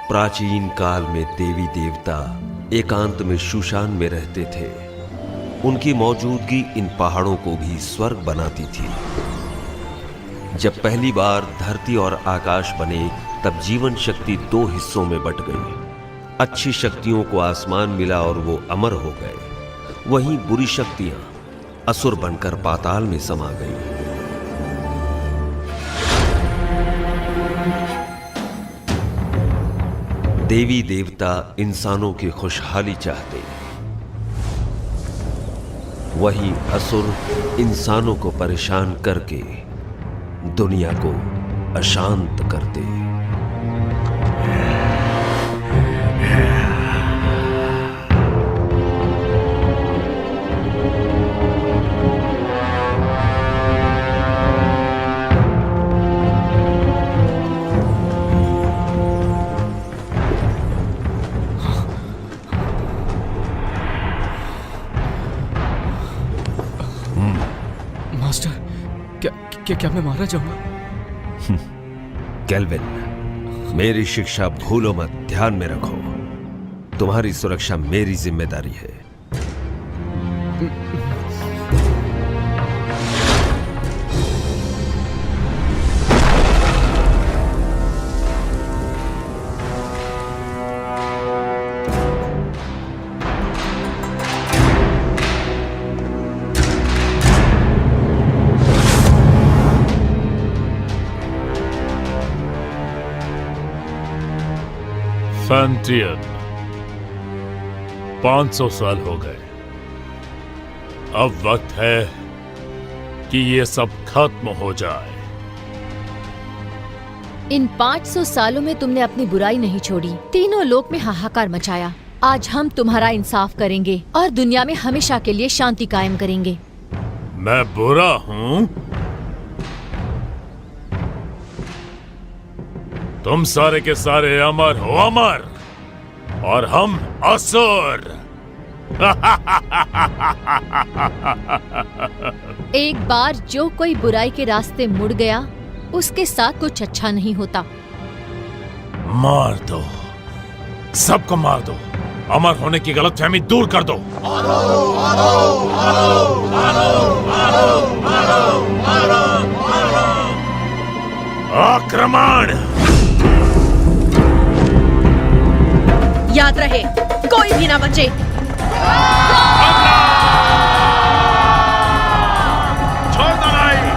प्राचीन काल में देवी देवता एकांत में शुशान में रहते थे। उनकी मौजूदगी इन पहाड़ों को भी स्वर्ग बनाती थी। जब पहली बार धरती और आकाश बने तब जीवन शक्ति दो हिस्सों में बट गई। अच्छी शक्तियों को आसमान मिला और वो अमर हो गए। वहीं बुरी शक्तियां असुर बनकर पाताल में समा गई। देवी देवता इंसानों की खुशहाली चाहते, वहीं असुर इंसानों को परेशान करके दुनिया को अशांत करते। क्या मैं मारा जाऊंगा? केल्विन, मेरी शिक्षा भूलो मत, ध्यान में रखो। तुम्हारी सुरक्षा मेरी जिम्मेदारी है। फैंटियन, 500 साल हो गए। अब वक्त है कि ये सब खत्म हो जाए। इन 500 सालों में तुमने अपनी बुराई नहीं छोड़ी, तीनों लोक में हाहाकार मचाया। आज हम तुम्हारा इंसाफ करेंगे और दुनिया में हमेशा के लिए शांति कायम करेंगे। मैं बुरा हूँ? तुम सारे के सारे अमर हो, अमर, और हम असुर। एक बार जो कोई बुराई के रास्ते मुड़ गया, उसके साथ कुछ अच्छा नहीं होता। मार दो, सबको मार दो। अमर होने की गलतफहमी दूर कर दो। आक्रमण! याद रहे, कोई भी ना बचे। छोड़ दो नहीं।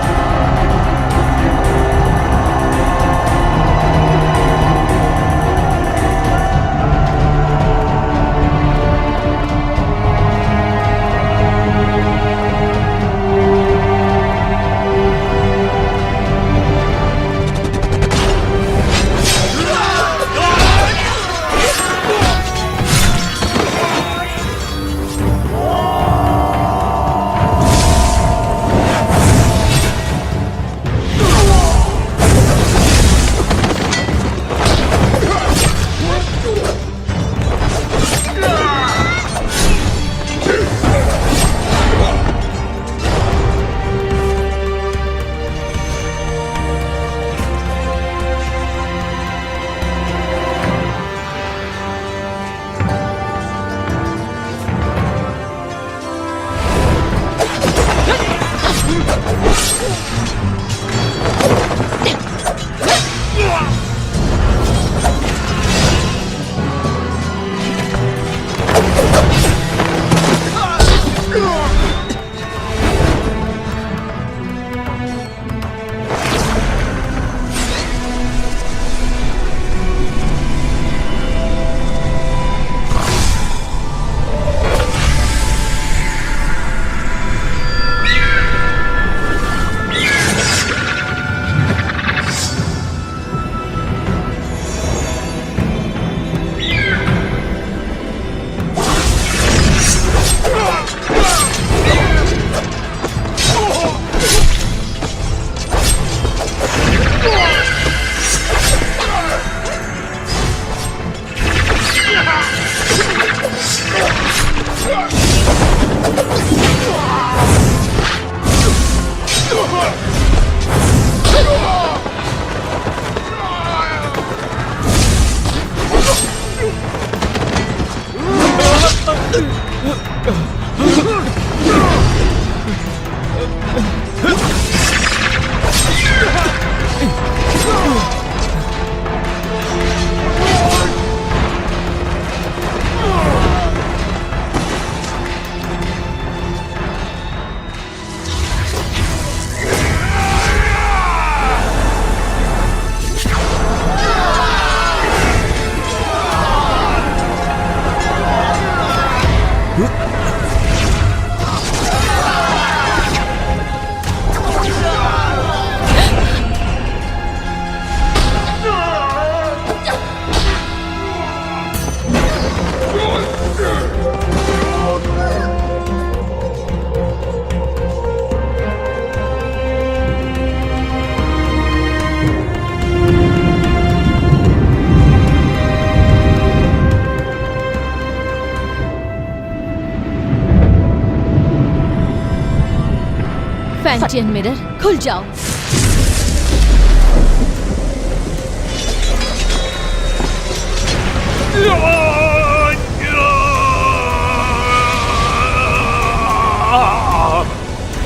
फैंटियन मिरर खुल जाओ।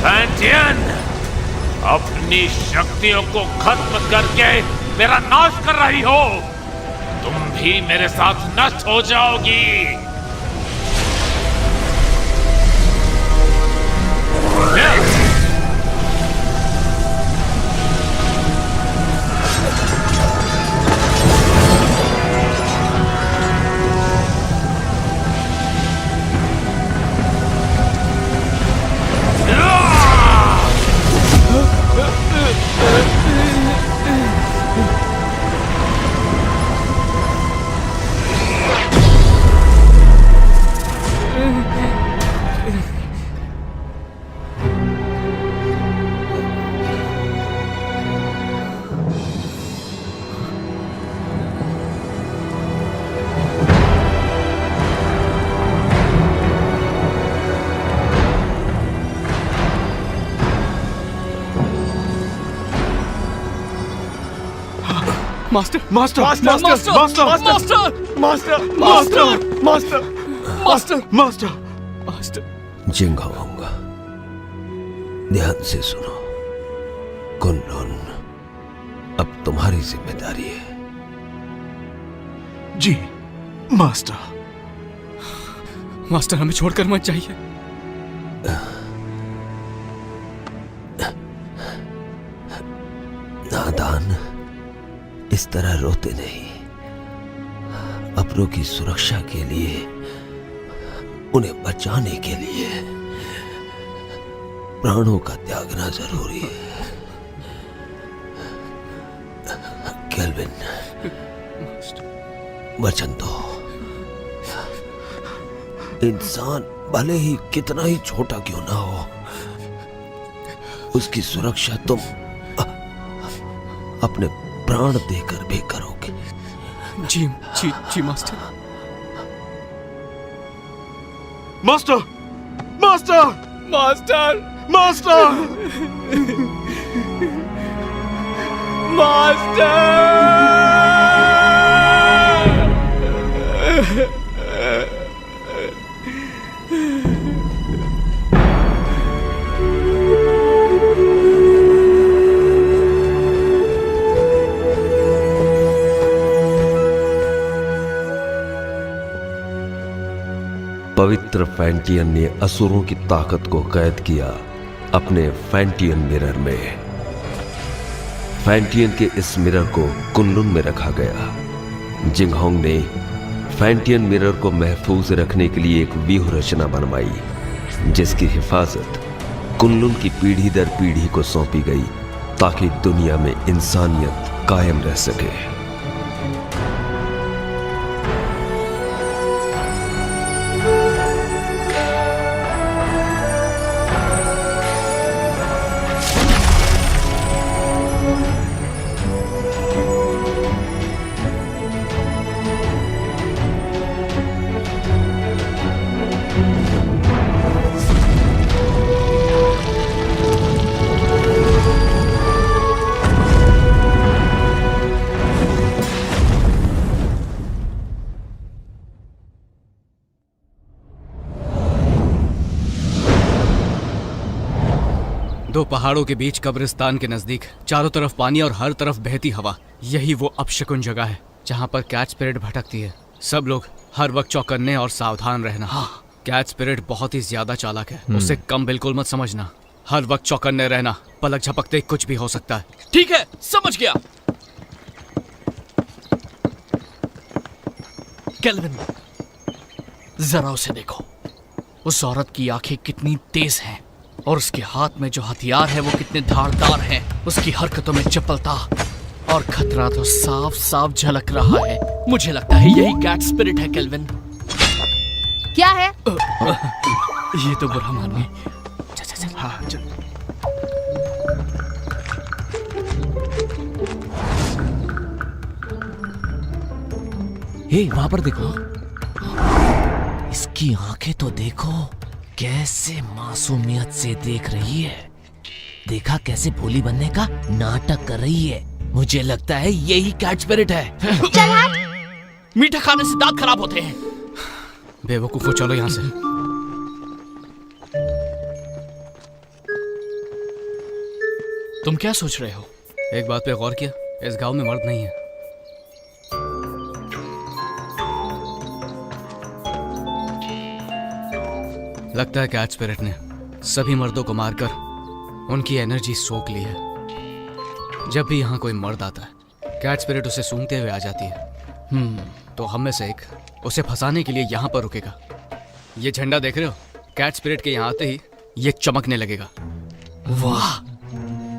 फैंटियन, अपनी शक्तियों को खत्म करके मेरा नाश कर रही हो। तुम भी मेरे साथ नष्ट हो जाओगी। Master master master master master master master master master master master master. Jinghong, ध्यान से सुनो। कुनलुन, अब तुम्हारी जिम्मेदारी है। जी मास्टर। मास्टर हमें छोड़कर मत जाइए। नादान, इस तरह रोते नहीं। अपनों की सुरक्षा के लिए, उन्हें बचाने के लिए प्राणों का त्यागना जरूरी है। केल्विन, वचन दो। इंसान भले ही कितना ही छोटा क्यों ना हो, उसकी सुरक्षा तुम अपने प्राण देकर भी करोगे। जी जी जी master. Master master master master पवित्र फैंटियन ने असुरों की ताकत को कैद किया अपने फैंटियन मिरर में। फैंटियन के इस मिरर को कुनलुन में रखा गया। जिंगहोंग ने फैंटियन मिरर को महफूज रखने के लिए एक व्यूह रचना बनवाई, जिसकी हिफाजत कुनलुन की पीढ़ी दर पीढ़ी को सौंपी गई, ताकि दुनिया में इंसानियत कायम रह सके। दो पहाड़ों के बीच कब्रिस्तान के नजदीक, चारों तरफ पानी और हर तरफ बहती हवा। यही वो अपशकुन जगह है जहाँ पर कैट स्पिरिट भटकती है। सब लोग हर वक्त चौकन्ने और सावधान रहना। कैट स्पिरिट बहुत ही ज्यादा चालाक है, उसे कम बिल्कुल मत समझना। हर वक्त चौकन्ने रहना, पलक झपकते कुछ भी हो सकता है। ठीक है, समझ गया। केल्विन, जरा उसे देखो। उस औरत की आंखें कितनी तेज हैं और उसके हाथ में जो हथियार है वो कितने धारदार हैं। उसकी हरकतों में चपलता और खतरा तो साफ साफ झलक रहा है। मुझे लगता है यही कैट स्पिरिट है केल्विन। क्या है? ये तो बुरा मानिए। हाँ चल। हे, वहां पर देखो, इसकी आंखें तो देखो, कैसे मासूमियत से देख रही है। देखा कैसे भोली बनने का नाटक कर रही है। मुझे लगता है यही कैट स्पिरिट है। मीठा खाने से दांत खराब होते हैं। बेवकूफो, चलो यहाँ से। तुम क्या सोच रहे हो? एक बात पे गौर किया, इस गांव में मर्द नहीं है। लगता है कैट स्पिरिट ने सभी मर्दों को मारकर उनकी एनर्जी सोख ली है। जब भी यहाँ कोई मर्द आता है, कैट स्पिरिट उसे सूंघते हुए आ जाती है। तो हम में से एक उसे फंसाने के लिए यहाँ पर रुकेगा। ये झंडा देख रहे हो? कैट स्पिरिट के यहाँ आते ही ये चमकने लगेगा। वाह,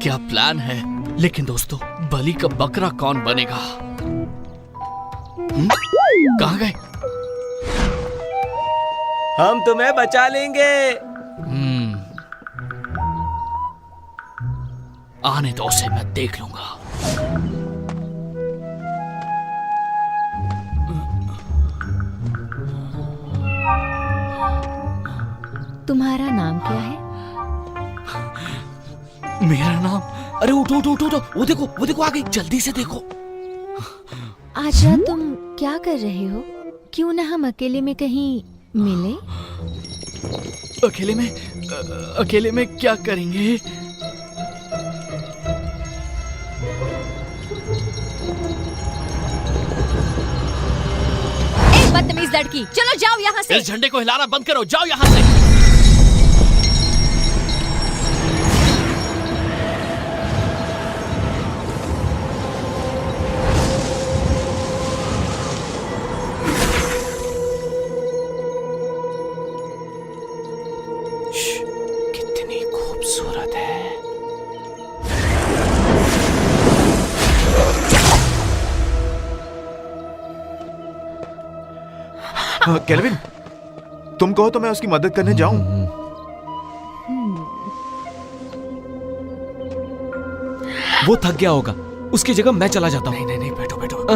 क्या प्लान है। लेकिन दोस्तों, बलि का बकरा कौन बनेगा? कहाँ गए? हम तुम्हें बचा लेंगे। आने दो उसे, मैं देख लूंगा। तुम्हारा नाम क्या है? मेरा नाम? अरे उठो उठो उठो, वो देखो आ गई, जल्दी से देखो। आज रात तुम क्या कर रहे हो? क्यों ना हम अकेले में कहीं मिले? अकेले में क्या करेंगे? बदतमीज लड़की, चलो जाओ यहाँ से। इस झंडे को हिलाना बंद करो, जाओ यहाँ से। कितनी खूबसूरत है। केल्विन, तुम कहो तो मैं उसकी मदद करने जाऊं। वो थक गया होगा, उसकी जगह मैं चला जाता हूँ। नहीं, बैठो बैठो।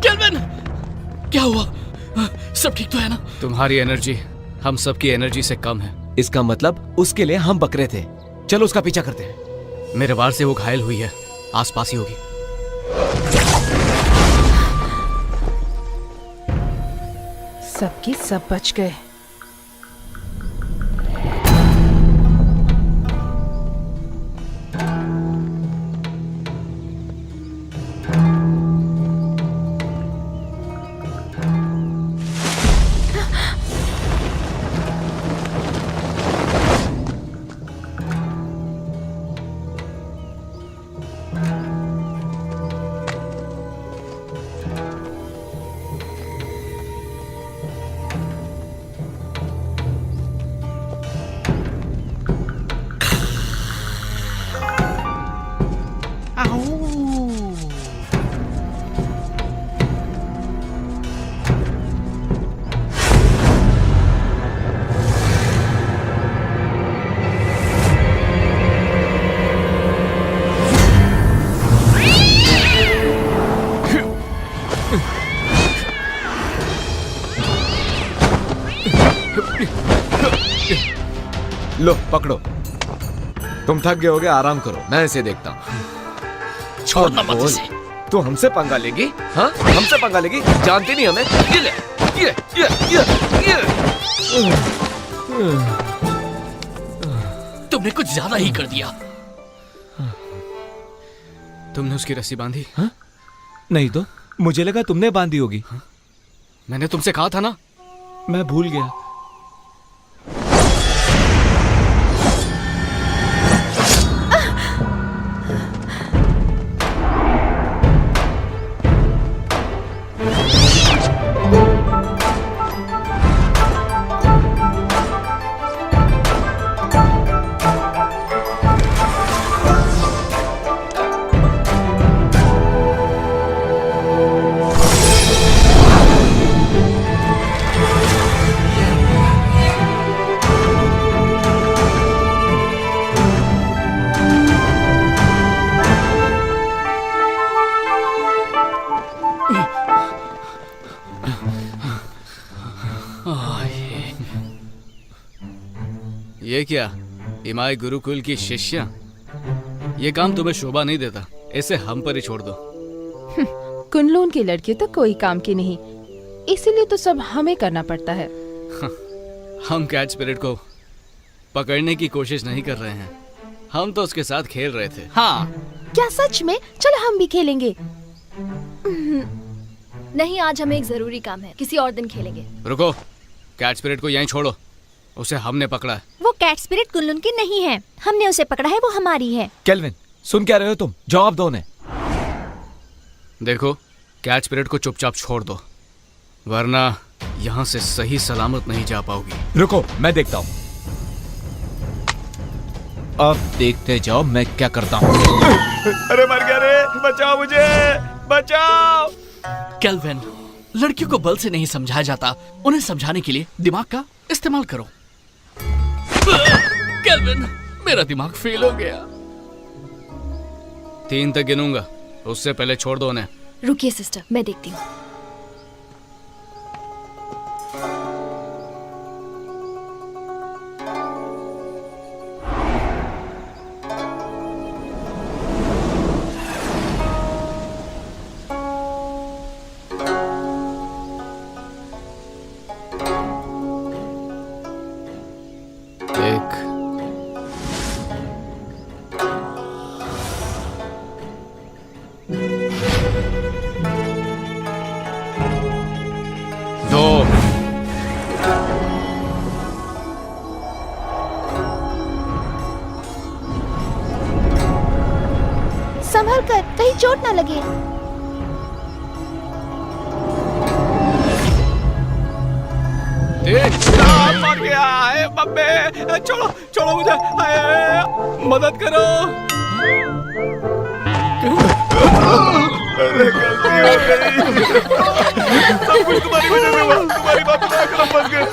केल्विन, क्या हुआ? सब ठीक तो है ना? तुम्हारी एनर्जी हम सबकी एनर्जी से कम है। इसका मतलब उसके लिए हम बकरे थे। चलो उसका पीछा करते हैं। मेरे वार से वो घायल हुई है, आसपास ही होगी। सबके सब बच गए। लो पकड़ो, तुम थक गए होगे, आराम करो, मैं इसे देखता हूँ। छोड़ना मत इसे। तू हमसे पंगा लेगी? हाँ, हमसे पंगा लेगी? जानती नहीं हमें? ये ले, ये। तुमने कुछ ज्यादा ही कर दिया। तुमने उसकी रस्सी बांधी? हाँ? नहीं तो मुझे लगा तुमने बांधी होगी। मैंने तुमसे कहा था ना। मैं भूल गया। ये क्या इमाई गुरुकुल की शिष्या? ये काम तुम्हें शोभा नहीं देता, इसे हम पर ही छोड़ दो। कुनलून की लड़की तो कोई काम की नहीं, इसीलिए तो सब हमें करना पड़ता है। हम कैच स्पिरिट को पकड़ने की कोशिश नहीं कर रहे हैं, हम तो उसके साथ खेल रहे थे। हाँ, क्या सच में? चलो हम भी खेलेंगे। नहीं, आज हमें एक जरूरी काम है, किसी और दिन खेलेंगे। रुको, कैच स्पिरिट को यहीं छोड़ो, उसे हमने पकड़ा है। वो कैट स्पिरिट कुनलून की नहीं है, हमने उसे पकड़ा है, वो हमारी है। केल्विन, सुन क्या रहे हो तुम? जवाब दो उन्हें। देखो, कैच स्पिरिट को चुपचाप छोड़ दो, वरना यहाँ से सही सलामत नहीं जा पाओगी। रुको, मैं देखता हूँ। अब देखते जाओ मैं क्या करता हूँ। अरे मर गया रे, बचाओ मुझे, बचाओ। केल्विन, लड़कियों को बल से नहीं समझाया जाता, उन्हें समझाने के लिए दिमाग का इस्तेमाल करो। केल्विन, मेरा दिमाग फेल हो गया। 3 तक गिनूंगा, उससे पहले छोड़ दो उन्हें। रुकिए सिस्टर, मैं देखती हूँ। एक, दो, संभल कर, कहीं चोट ना लगे। मर गया है बब्बे, छोड़ो छोड़ो मुझे, मदद करो। अरे गलती हो गई, सब कुछ तुम्हारी वजह से हुआ, तुम्हारी बात सुना कर हम फंस गए।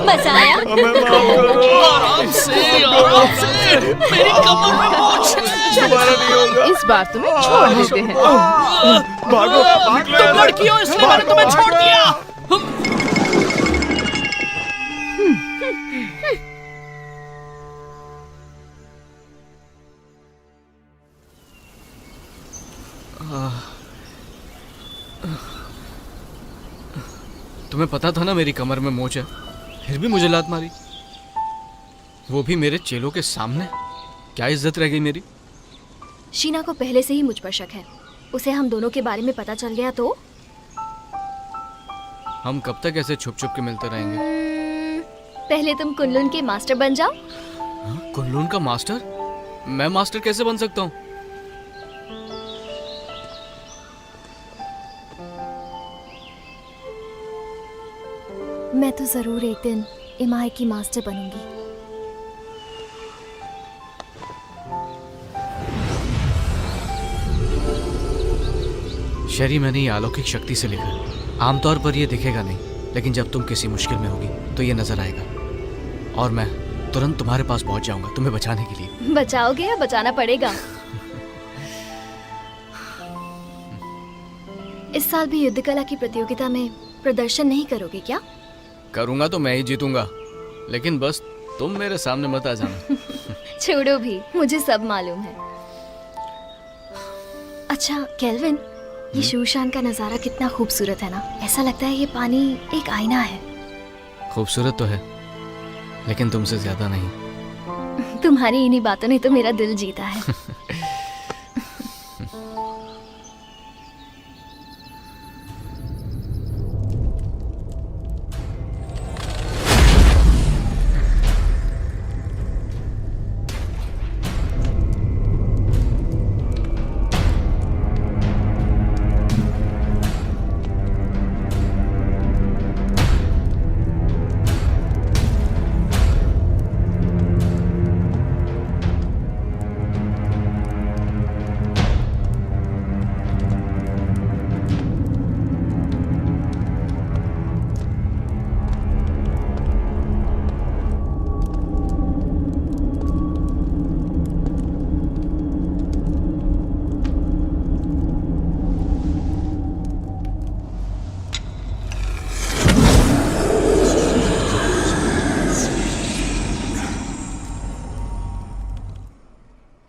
बचाया। हमें माफ करो। आराम से, आराम से, मेरी कमर में मोच है। दोबारा नहीं होगा। इस बार तुम्हें छोड़ देते हैं। भागो, निकलो तुम यहाँ से। लड़की हो इसलिए मैंने तुम्हें छोड़ दिया। तुम्हें पता था ना मेरी कमर में मोच है, फिर भी मुझे लात मारी, वो भी मेरे चेलों के सामने। क्या इज्जत रह गई मेरी? शीना को पहले से ही मुझ पर शक है, उसे हम दोनों के बारे में पता चल गया तो? हम कब तक ऐसे छुप छुप के मिलते रहेंगे? पहले तुम कुनलून के मास्टर बन जाओ। कुनलून का मास्टर? मैं मास्टर कैसे बन सकता हूँ? मैं तो जरूर एक दिन इमाई की मास्टर बनूंगी। शरी, मैंने ये अलौकिक शक्ति से लिखा है। आमतौर पर ये दिखेगा नहीं, लेकिन जब तुम किसी मुश्किल में होगी तो ये नजर आएगा, और मैं तुरंत तुम्हारे पास पहुंच जाऊंगा तुम्हें बचाने के लिए। बचाओगे या बचाना पड़ेगा? इस साल भी युद्ध कला की प्रतियोगिता में प्रदर्शन नहीं करोगे क्या? करूंगा तो मैं ही जीतूंगा, लेकिन बस तुम मेरे सामने मत आ जाना। छोड़ो भी, मुझे सब मालूम है। अच्छा केल्विन, ये शूशान का नजारा कितना खूबसूरत है ना। ऐसा लगता है ये पानी एक आईना है। खूबसूरत तो है, लेकिन तुमसे ज्यादा नहीं। तुम्हारी इन्हीं बातों ने तो मेरा दिल जीता है।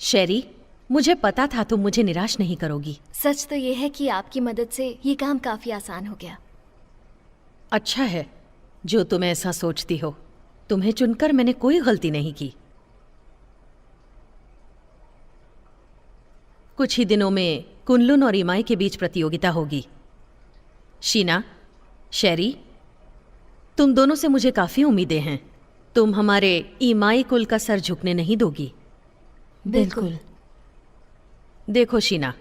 शेरी, मुझे पता था तुम मुझे निराश नहीं करोगी। सच तो ये है कि आपकी मदद से ये काम काफी आसान हो गया। अच्छा है जो तुम ऐसा सोचती हो। तुम्हें चुनकर मैंने कोई गलती नहीं की। कुछ ही दिनों में कुनलुन और इमाई के बीच प्रतियोगिता होगी। शीना, शेरी, तुम दोनों से मुझे काफी उम्मीदें हैं। तुम हमारे इमाई कुल का सर झुकने नहीं दोगी। बिल्कुल। देखो शीना,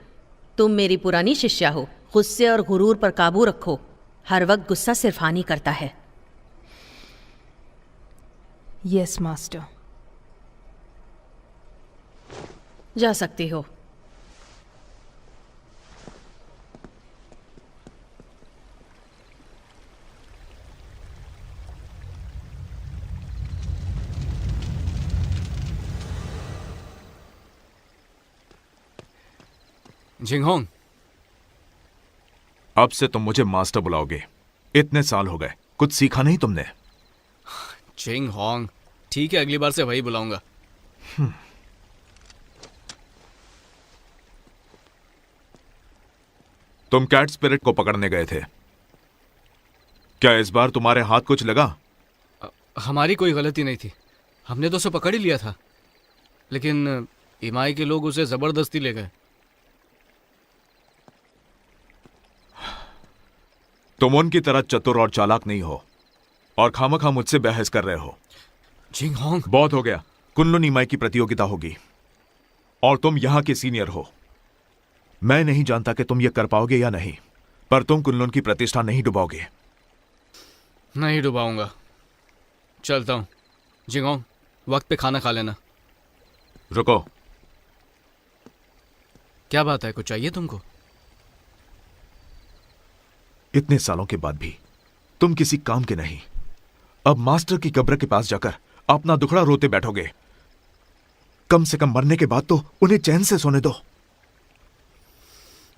तुम मेरी पुरानी शिष्या हो। गुस्से और गुरूर पर काबू रखो। हर वक्त गुस्सा सिर्फ हानि करता है। Yes master. जा सकती हो। जिंगहोंग, अब से तुम मुझे मास्टर बुलाओगे। इतने साल हो गए, कुछ सीखा नहीं तुमने? जिंगहोंग, ठीक है, अगली बार से वही बुलाऊंगा। तुम कैट स्पिरिट को पकड़ने गए थे, क्या इस बार तुम्हारे हाथ कुछ लगा? हमारी कोई गलती नहीं थी, हमने तो उसे पकड़ ही लिया था, लेकिन इमाई के लोग उसे जबरदस्ती ले गए। तुम उनकी तरह चतुर और चालाक नहीं हो और खामखा मुझसे बहस कर रहे हो। जिंगहोंग, बहुत हो गया। कुनलुन इमाई की प्रतियोगिता होगी और तुम यहां के सीनियर हो। मैं नहीं जानता कि तुम ये कर पाओगे या नहीं, पर तुम कुनलुन की प्रतिष्ठा नहीं डुबाओगे। नहीं डुबाऊंगा। चलता हूं। जिंगहोंग, वक्त पे खाना खा लेना। रुको। क्या बात है, कुछ चाहिए तुमको? इतने सालों के बाद भी तुम किसी काम के नहीं। अब मास्टर की कब्र के पास जाकर अपना दुखड़ा रोते बैठोगे। कम से कम मरने के बाद तो उन्हें चैन से सोने दो।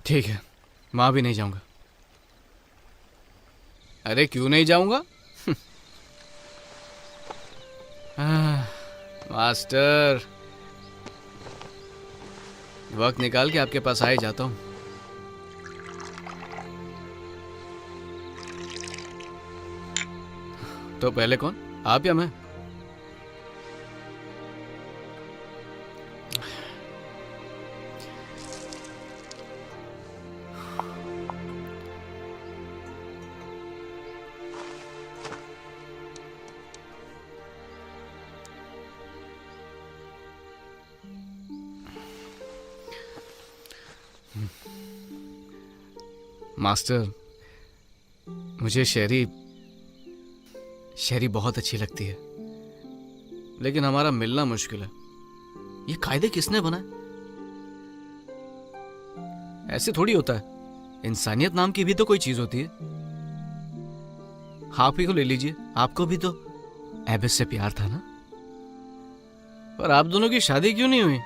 ठीक है, वहां भी नहीं जाऊंगा। अरे क्यों नहीं जाऊंगा? मास्टर, वक्त निकाल के आपके पास आ ही जाता हूं। तो पहले कौन, आप या मैं? मास्टर, मुझे शेरी बहुत अच्छी लगती है, लेकिन हमारा मिलना मुश्किल है। ये कायदे किसने बनाए? ऐसे थोड़ी होता है। इंसानियत नाम की भी तो कोई चीज होती है। आप ही को ले लीजिए, आपको भी तो एबिस से प्यार था ना? पर आप दोनों की शादी क्यों नहीं हुई?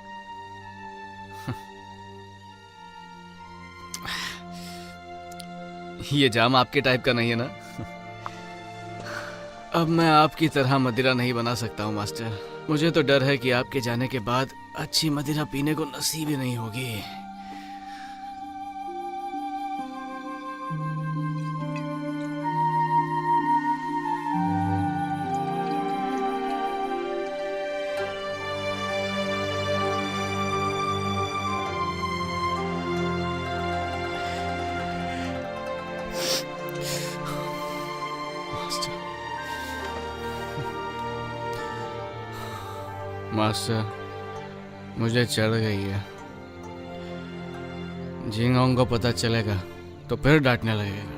ये जाम आपके टाइप का नहीं है ना? अब मैं आपकी तरह मदिरा नहीं बना सकता हूँ मास्टर। मुझे तो डर है कि आपके जाने के बाद अच्छी मदिरा पीने को नसीब ही नहीं होगी। मास्टर, मुझे चढ़ गई है। जिंगहोंग को पता चलेगा तो फिर डांटने लगेगा।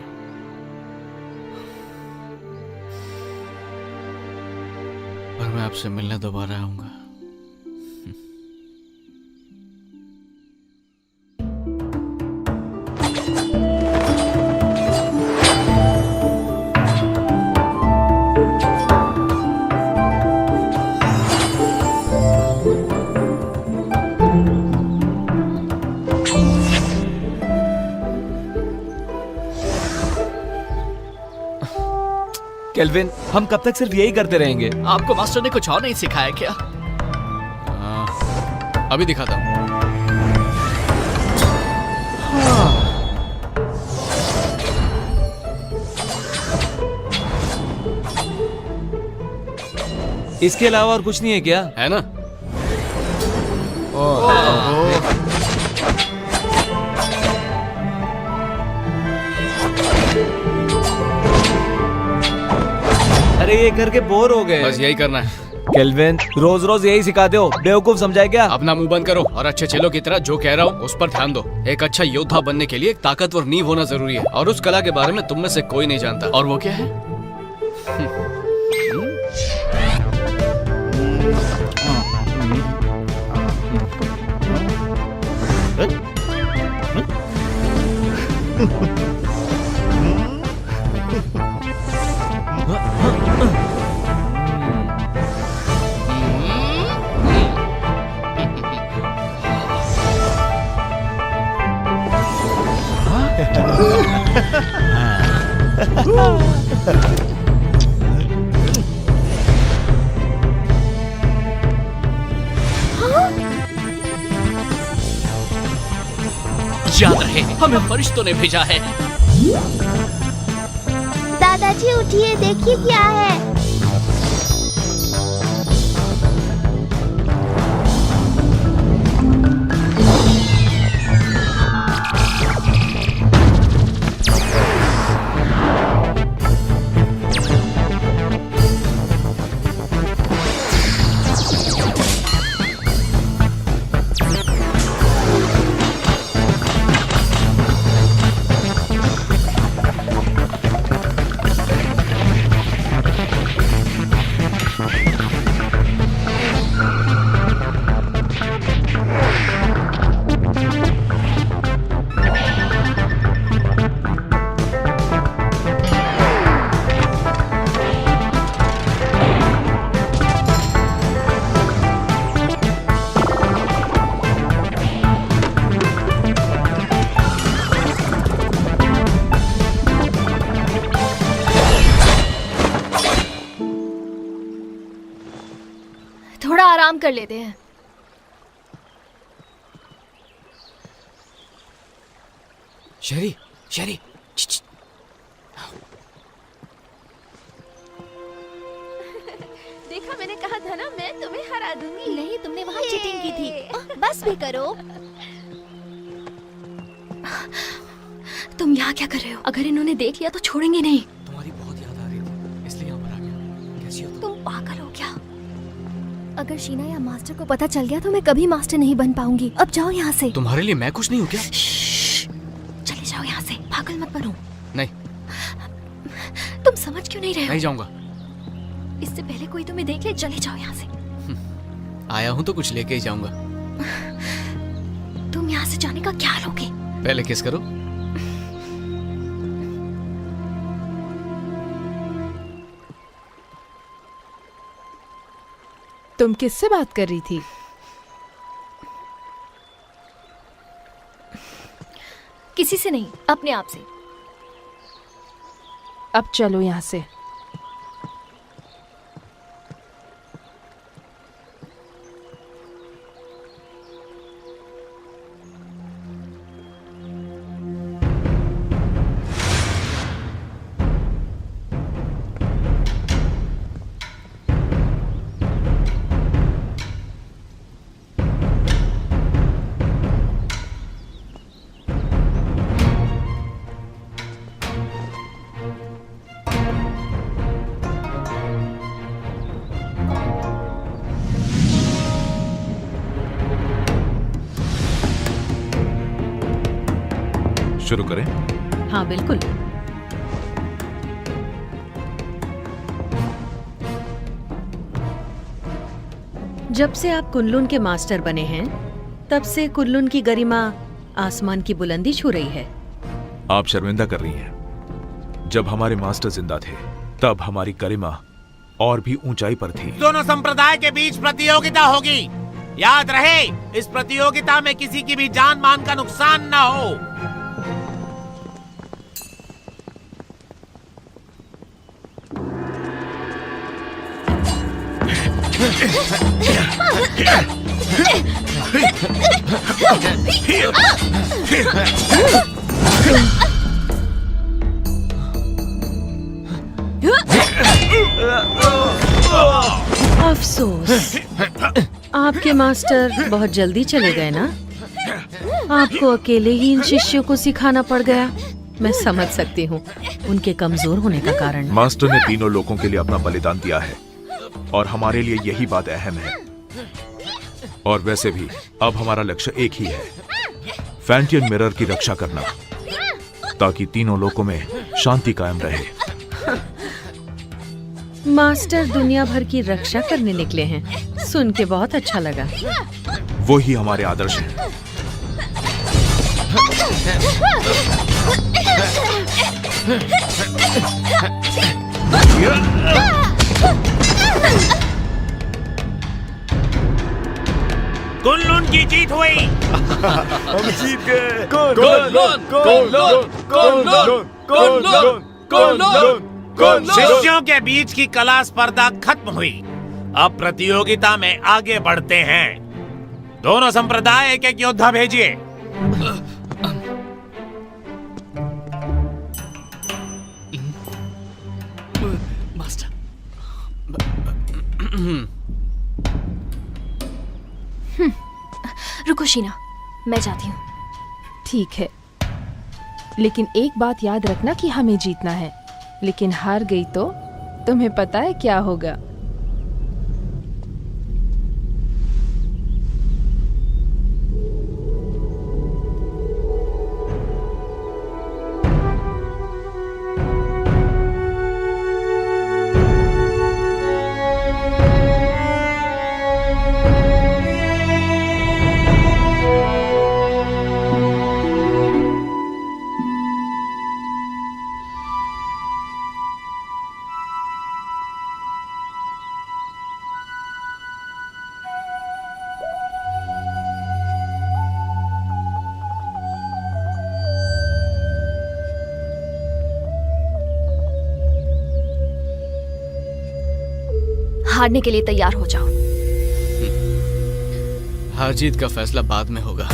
पर मैं आपसे मिलने दोबारा आऊंगा। केल्विन, हम कब तक सिर्फ यही करते रहेंगे? आपको मास्टर ने कुछ और नहीं सिखाया क्या? अभी दिखाता हूँ। इसके अलावा और कुछ नहीं है क्या? है ना? अरे ये करके बोर हो गए। बस यही करना है। केल्विन, रोज रोज यही सिखाते हो, बेवकूफ समझाए क्या? अपना मुंह बंद करो और अच्छे चेलों की तरह जो कह रहा हूँ उस पर ध्यान दो। एक अच्छा योद्धा बनने के लिए एक ताकतवर नींव होना जरूरी है, और उस कला के बारे में तुम में से कोई नहीं जानता। और वो क्या है? याद रहे, हमें फरिश्तों ने भेजा है। दादाजी उठिए, देखिए क्या है। थोड़ा आराम कर लेते हैं। शेरी, शेरी, देखा, मैंने कहा था ना, मैं तुम्हें हरा दूंगी। नहीं, तुमने वहाँ चीटिंग की थी। बस भी करो। तुम यहाँ क्या कर रहे हो? अगर इन्होंने देख लिया तो छोड़ेंगे नहीं। तुम्हारी बहुत याद आ रही थी, इसलिए यहाँ पर आ गया। कैसी हो तुम पागल हो क्या? अगर शीना या मास्टर को पता चल गया तो मैं कभी मास्टर नहीं बन पाऊंगी। अब जाओ यहाँ से। तुम्हारे लिए मैं कुछ नहीं हूँ क्या? चले जाओ यहाँ से, पागल मत बनो। नहीं, तुम समझ क्यों नहीं रहे हो? नहीं जाऊंगा। इससे पहले कोई तुम्हें देख ले, चले जाओ यहाँ से। आया हूँ तो कुछ लेके ही जाऊंगा। तुम यहाँ से जाने का क्या लोगे? पहले किस करो। तुम किससे बात कर रही थी? किसी से नहीं, अपने आप से। अब चलो यहाँ से। शुरू करें? हाँ बिल्कुल। जब से आप कुनलुन के मास्टर बने हैं, तब से कुनलुन की गरिमा आसमान की बुलंदी छू रही है। आप शर्मिंदा कर रही हैं। जब हमारे मास्टर जिंदा थे, तब हमारी गरिमा और भी ऊंचाई पर थी। दोनों संप्रदाय के बीच प्रतियोगिता होगी। याद रहे, इस प्रतियोगिता में किसी की भी जान मान का नुकसान न हो। अफसोस, आपके मास्टर बहुत जल्दी चले गए ना। आपको अकेले ही इन शिष्यों को सिखाना पड़ गया। मैं समझ सकती हूँ उनके कमजोर होने का कारण। मास्टर ने तीनों लोगों के लिए अपना बलिदान दिया है और हमारे लिए यही बात अहम है। और वैसे भी अब हमारा लक्ष्य एक ही है, फैंटियन मिरर की रक्षा करना, ताकि तीनों लोगों में शांति कायम रहे। मास्टर दुनिया भर की रक्षा करने निकले हैं। सुन के बहुत अच्छा लगा। वो ही हमारे आदर्श हैं। कुनलुन की जीत हुई। हम जीत गए। शिष्यों के बीच की कला स्पर्धा खत्म हुई। अब प्रतियोगिता में आगे बढ़ते हैं। दोनों संप्रदाय एक एक योद्धा भेजिए। मास्टर, रुको शीना, मैं जाती हूँ। ठीक है, लेकिन एक बात याद रखना कि हमें जीतना है। लेकिन हार गई तो तुम्हें पता है क्या होगा। हारने के लिए तैयार हो जाओ। हार जीत का फैसला बाद में होगा।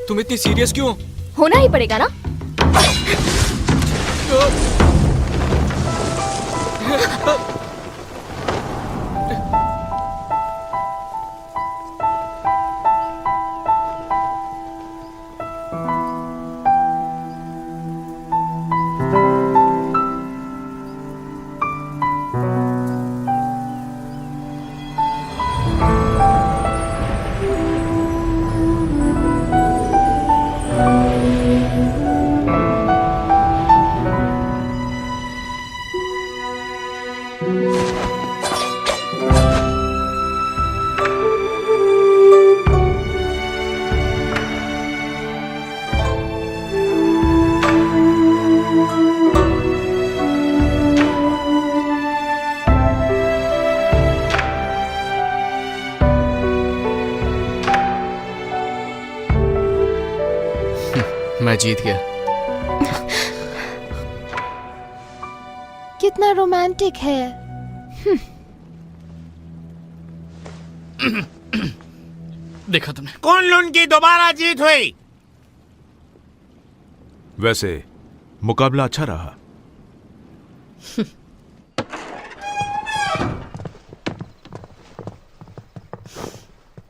तुम इतनी सीरियस क्यों? होना ही पड़ेगा ना। मैं जीत गया। कितना रोमांटिक है। देखा तुमने? कुनलुन की दोबारा जीत हुई। वैसे मुकाबला अच्छा रहा।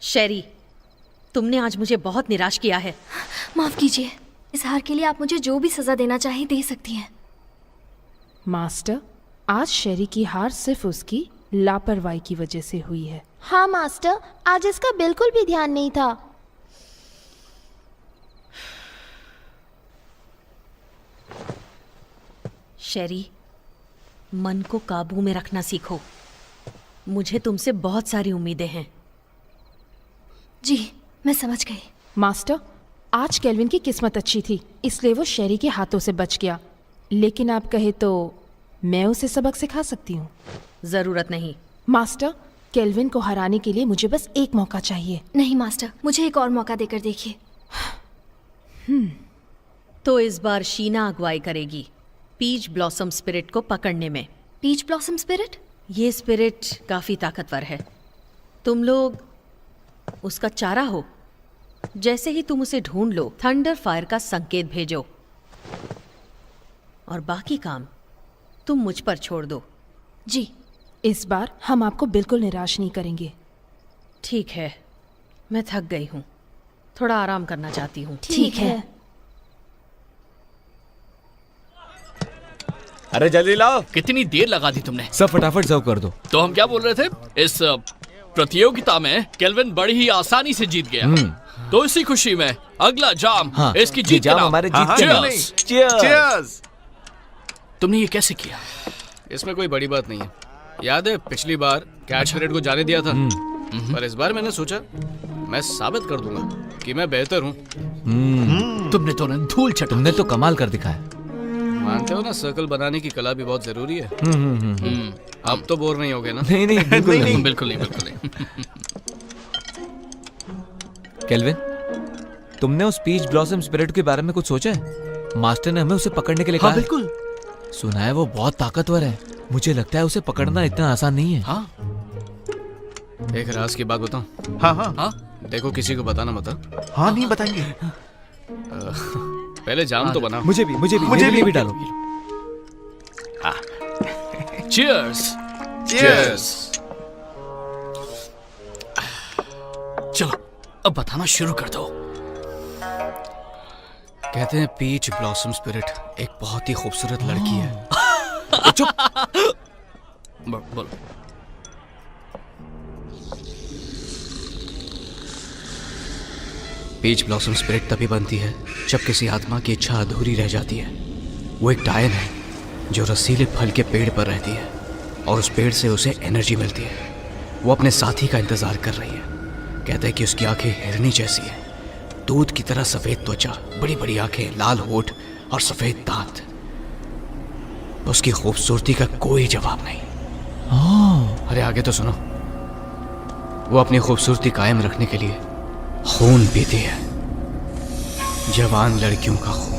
शेरी, तुमने आज मुझे बहुत निराश किया है। माफ कीजिए, इस हार के लिए आप मुझे जो भी सजा देना चाहें दे सकती हैं। मास्टर, आज शेरी की हार सिर्फ उसकी लापरवाही की वजह से हुई है। हाँ मास्टर, आज इसका बिल्कुल भी ध्यान नहीं था। शेरी, मन को काबू में रखना सीखो। मुझे तुमसे बहुत सारी उम्मीदें हैं। जी, मैं समझ गई। मास्टर, आज केल्विन की किस्मत अच्छी थी, इसलिए वो शेरी के हाथों से बच गया। लेकिन आप कहे तो मैं उसे सबक सिखा सकती हूँ। जरूरत नहीं। मास्टर, केल्विन को हराने के लिए मुझे बस एक मौका चाहिए। नहीं मास्टर, मुझे एक और मौका देकर देखिए। तो इस बार शीना अगुवाई करेगी पीच ब्लॉसम स्पिरिट को पकड़ने में। Peach blossom spirit? ये स्पिरिट काफी ताकतवर है। तुम लोग उसका चारा हो। जैसे ही तुम उसे ढूंढ लो, थंडर फायर का संकेत भेजो और बाकी काम तुम मुझ पर छोड़ दो। जी, इस बार हम आपको बिल्कुल निराश नहीं करेंगे। ठीक है, मैं थक गई हूँ, थोड़ा आराम करना चाहती हूँ। ठीक है। अरे जल्दी लाओ। कितनी देर लगा दी तुमने? सब फटाफट सर्व कर दो। तो हम क्या बोल रहे थे? इस प्रतियोगिता में केल्विन बड़ी ही आसानी से जीत गया। तो इसी खुशी में अगला जाम इसकी जीत जाम का नाम। हमारे जीत के नाम। Cheers! तुमने ये कैसे किया? इसमें कोई बड़ी बात नहीं है। याद है पिछली बार कैच परेड को जाने दिया था, पर इस बार मैंने सोचा मैं साबित कर दूंगा कि मैं बेहतर हूँ। तुमने तो न धूल चटा। तुमने तो कमाल कर दिखाया। मानते हो ना, सर्कल बनाने की कला भी बहुत जरूरी है। अब तो बोर नहीं होगे ना? नहीं नहीं बिल्कुल नहीं। बिल्कुल नहीं, बिल्कुल नहीं। केल्विन, तुमने उस पीच ब्लॉसम स्पिरिट के बारे में कुछ सोचा है? मास्टर ने हमें उसे पकड़ने के लिए कहा। बिल्कुल। सुना है वो बहुत ताकतवर है। मुझे लगता है उसे पकड़ना इतना आसान नहीं है। हाँ, एक राज की बात बताऊं? हाँ हाँ हाँ, देखो, किसी को बताना मत। हाँ, नहीं बताएंगे। पहले जाम तो बना। मुझे भी डालो। चीयर्स। Cheers! चलो अब बताना शुरू कर दो। कहते हैं पीच ब्लॉसम स्पिरिट एक बहुत ही खूबसूरत लड़की है। बोलो। पीच ब्लॉसम स्पिरिट तभी बनती है जब किसी आत्मा की इच्छा अधूरी रह जाती है। वो एक डायन है जो रसीले फल के पेड़ पर रहती है और उस पेड़ से उसे एनर्जी मिलती है। वो अपने साथी का इंतजार कर रही है। कहते हैं कि उसकी आंखें हिरनी जैसी है, दूध की तरह सफेद त्वचा, बड़ी बड़ी आंखें, लाल होठ और सफेद दांत। उसकी खूबसूरती का कोई जवाब नहीं। अरे आगे तो सुनो। वो अपनी खूबसूरती कायम रखने के लिए खून पीती है, जवान लड़कियों का खून।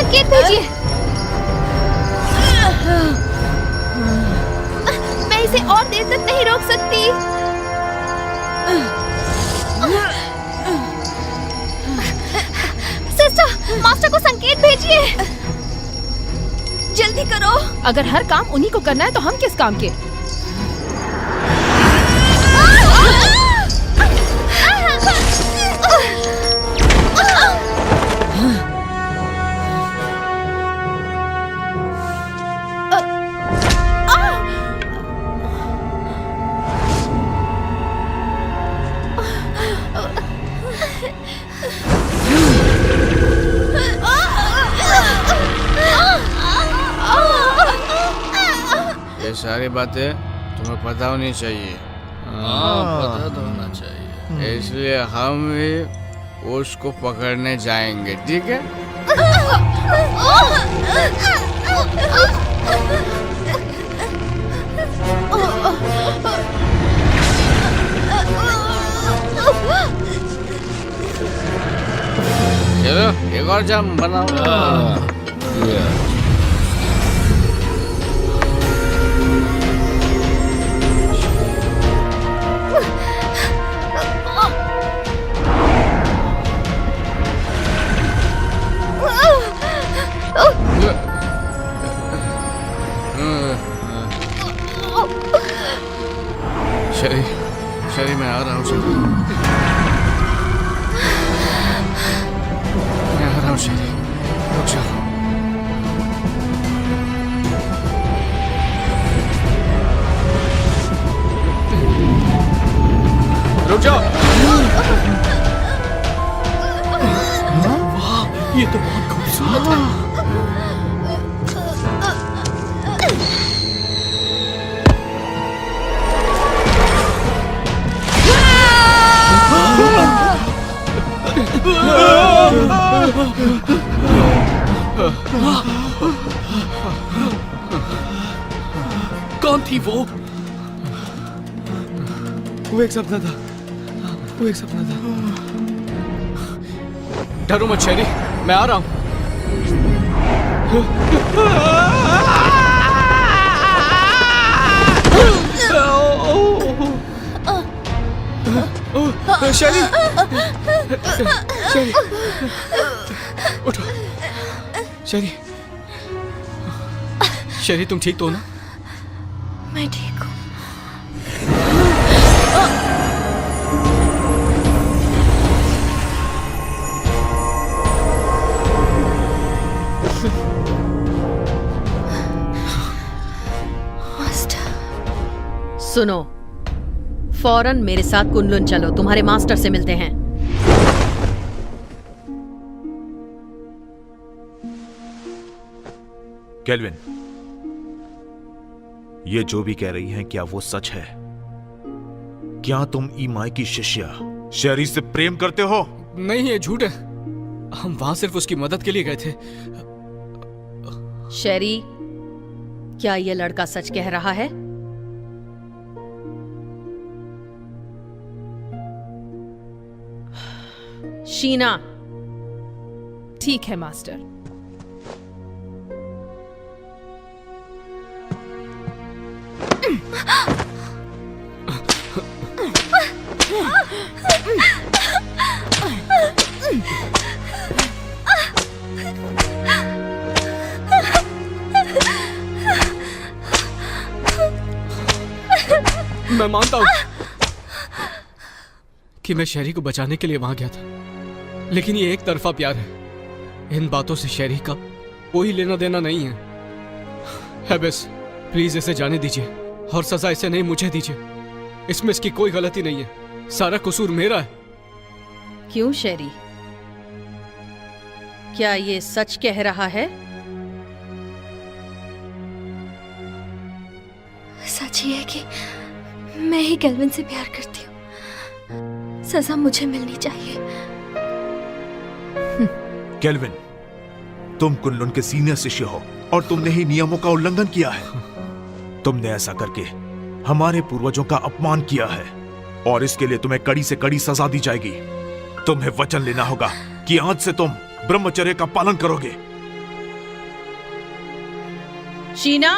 संकेत भेजिए। मैं इसे और देर तक नहीं रोक सकती। सिस्टर, मास्टर को संकेत भेजिए। जल्दी करो। अगर हर काम उन्हीं को करना है तो हम किस काम के? ये सारी बातें तुम्हें पता होनी चाहिए। पता तो होना चाहिए। इसलिए हम भी उसको पकड़ने जाएंगे, ठीक है? चलो एक और जाम बनाओ। शरी मैं आ रहा हूँ शरी, मैं आ रहा हूँ शरी, रुक जाओ। रुक जाओ। वाह, ये तो बहुत खूबसूरत है। कौन थी वो? वो एक सपना था, वो एक सपना था। डरो मत शेरी, मैं आ रहा हूँ। शेरी, शेरी, उठो। शेरी, शेरी तुम ठीक तो हो ना? मैं ठीक हूँ। सुनो, फौरन मेरे साथ कुनलुन चलो, तुम्हारे मास्टर से मिलते हैं। केल्विन, ये जो भी कह रही हैं क्या वो सच है? क्या तुम ईमाई की शिष्या शेरी से प्रेम करते हो? नहीं, ये झूठ है। हम वहां सिर्फ उसकी मदद के लिए गए थे। शेरी, क्या ये लड़का सच कह रहा है? शीना। ठीक है मास्टर। मैं मानता हूं कि मैं शेरी को बचाने के लिए वहां गया था, लेकिन ये एक तरफा प्यार है। इन बातों से शेरी का कोई लेना देना नहीं है। बस प्लीज इसे जाने दीजिए और सजा इसे नहीं मुझे दीजिए। इसमें इसकी कोई गलती नहीं है, सारा कसूर मेरा है। क्यों शेरी, क्या ये सच कह रहा है? सच ही है कि मैं ही केल्विन से प्यार करती हूँ। सजा मुझे मिलनी चाहिए। केल्विन, तुम कुनलुन के सीनियर शिष्य हो और तुमने ही नियमों का उल्लंघन किया है। तुमने ऐसा करके हमारे पूर्वजों का अपमान किया है और इसके लिए तुम्हें कड़ी से कड़ी सजा दी जाएगी। तुम्हें वचन लेना होगा कि आज से तुम ब्रह्मचर्य का पालन करोगे। शीना,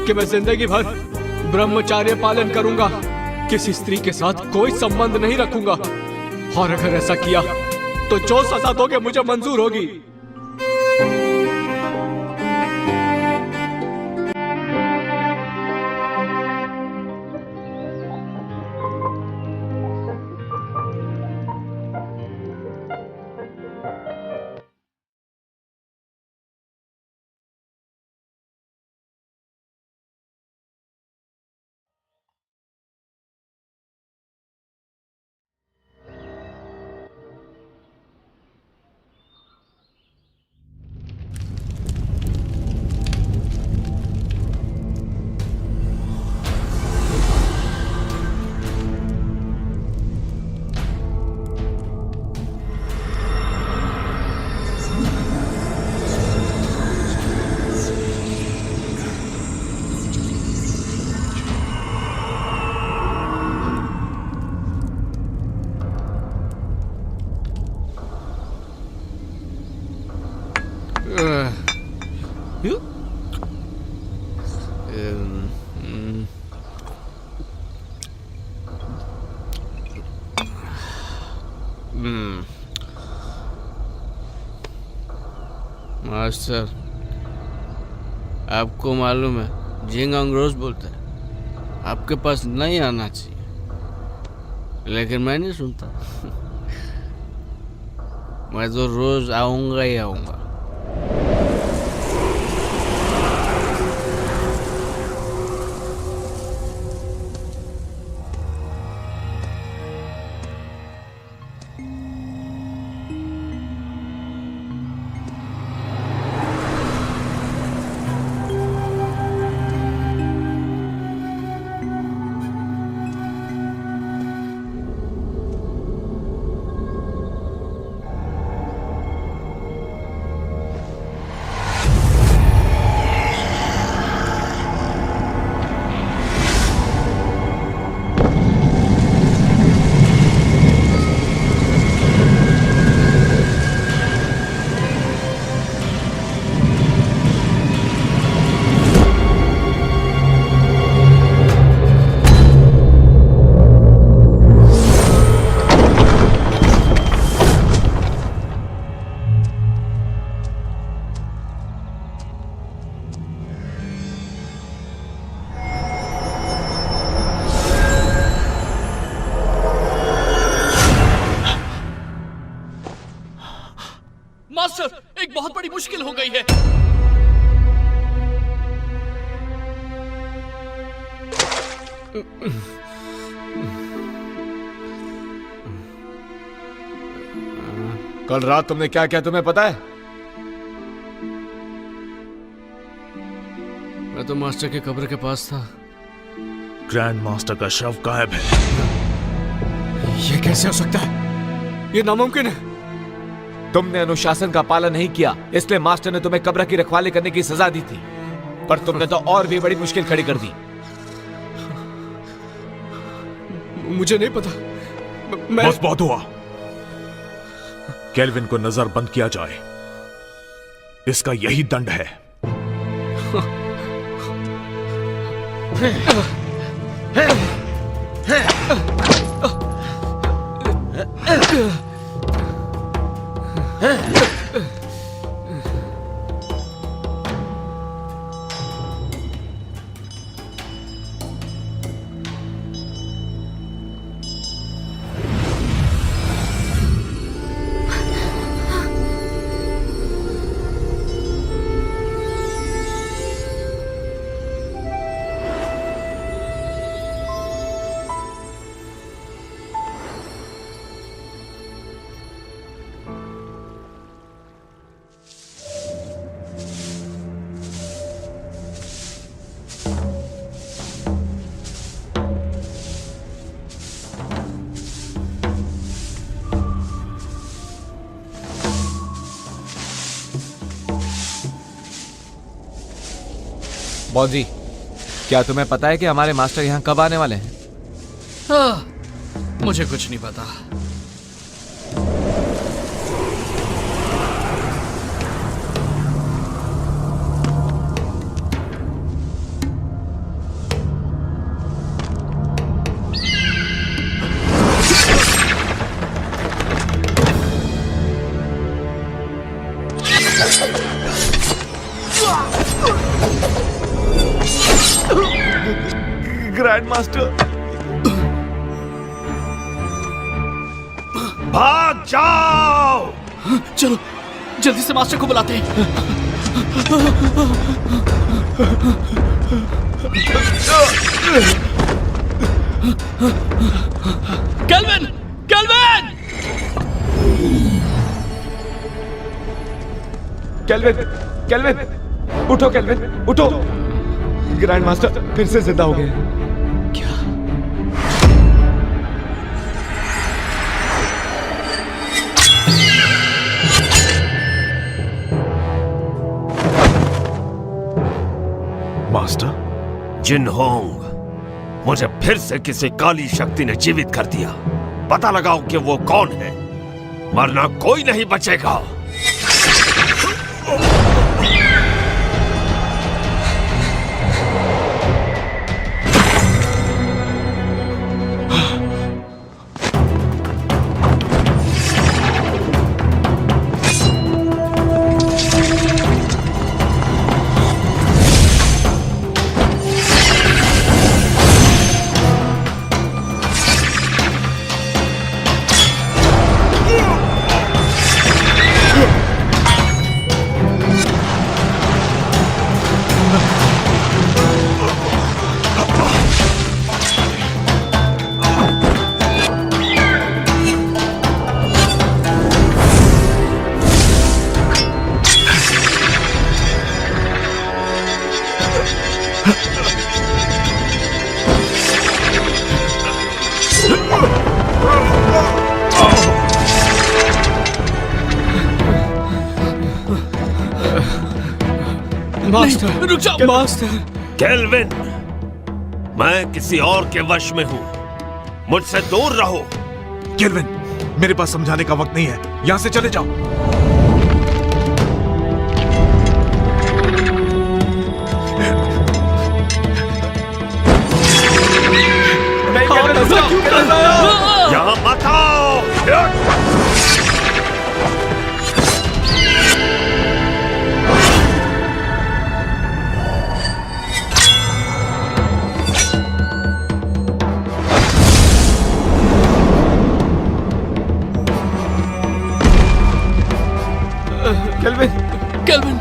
कि मैं जिंदगी भर ब्रह्मचार्य पालन करूंगा, किसी स्त्री के साथ कोई संबंध नहीं रखूंगा, और अगर ऐसा किया तो जो सजा दोगे मुझे मंजूर होगी। मास्टर, आपको मालूम है झींगा रोज बोलता है आपके पास नहीं आना चाहिए, लेकिन मैं नहीं सुनता। मैं तो रोज आऊंगा ही आऊंगा। मास्टर, एक बहुत बड़ी मुश्किल हो गई है। कल रात तुमने क्या किया तुम्हें पता है? मैं तो मास्टर के कब्र के पास था। ग्रैंड मास्टर का शव गायब है। ये कैसे हो सकता है? ये नामुमकिन है। तुमने अनुशासन का पालन नहीं किया, इसलिए मास्टर ने तुम्हें कब्र की रखवाली करने की सजा दी थी। पर तुमने तो और भी बड़ी मुश्किल खड़ी कर दी। मुझे नहीं पता। मैं बस बहुत हुआ। केल्विन को नजरबंद किया जाए, इसका यही दंड है। बॉस जी, क्या तुम्हें पता है कि हमारे मास्टर यहाँ कब आने वाले हैं? मुझे कुछ नहीं पता। ग्रैंड मास्टर, भाग जाओ! चलो जल्दी से मास्टर को बुलाते हैं। केल्विन! केल्विन! केल्विन! केल्विन! उठो केल्विन, उठो! ग्रैंड मास्टर फिर से जिंदा हो गए। मास्टर, जिनहोंग, मुझे फिर से किसी काली शक्ति ने जीवित कर दिया। पता लगाओ कि वो कौन है, वरना कोई नहीं बचेगा। मास्टर, रुक जाओ मास्टर। केल्विन, मैं किसी और के वश में हूं, मुझसे दूर रहो। केल्विन, मेरे पास समझाने का वक्त नहीं है, यहां से चले जाओ। यहां मत आओ। केल्विन! केल्विन!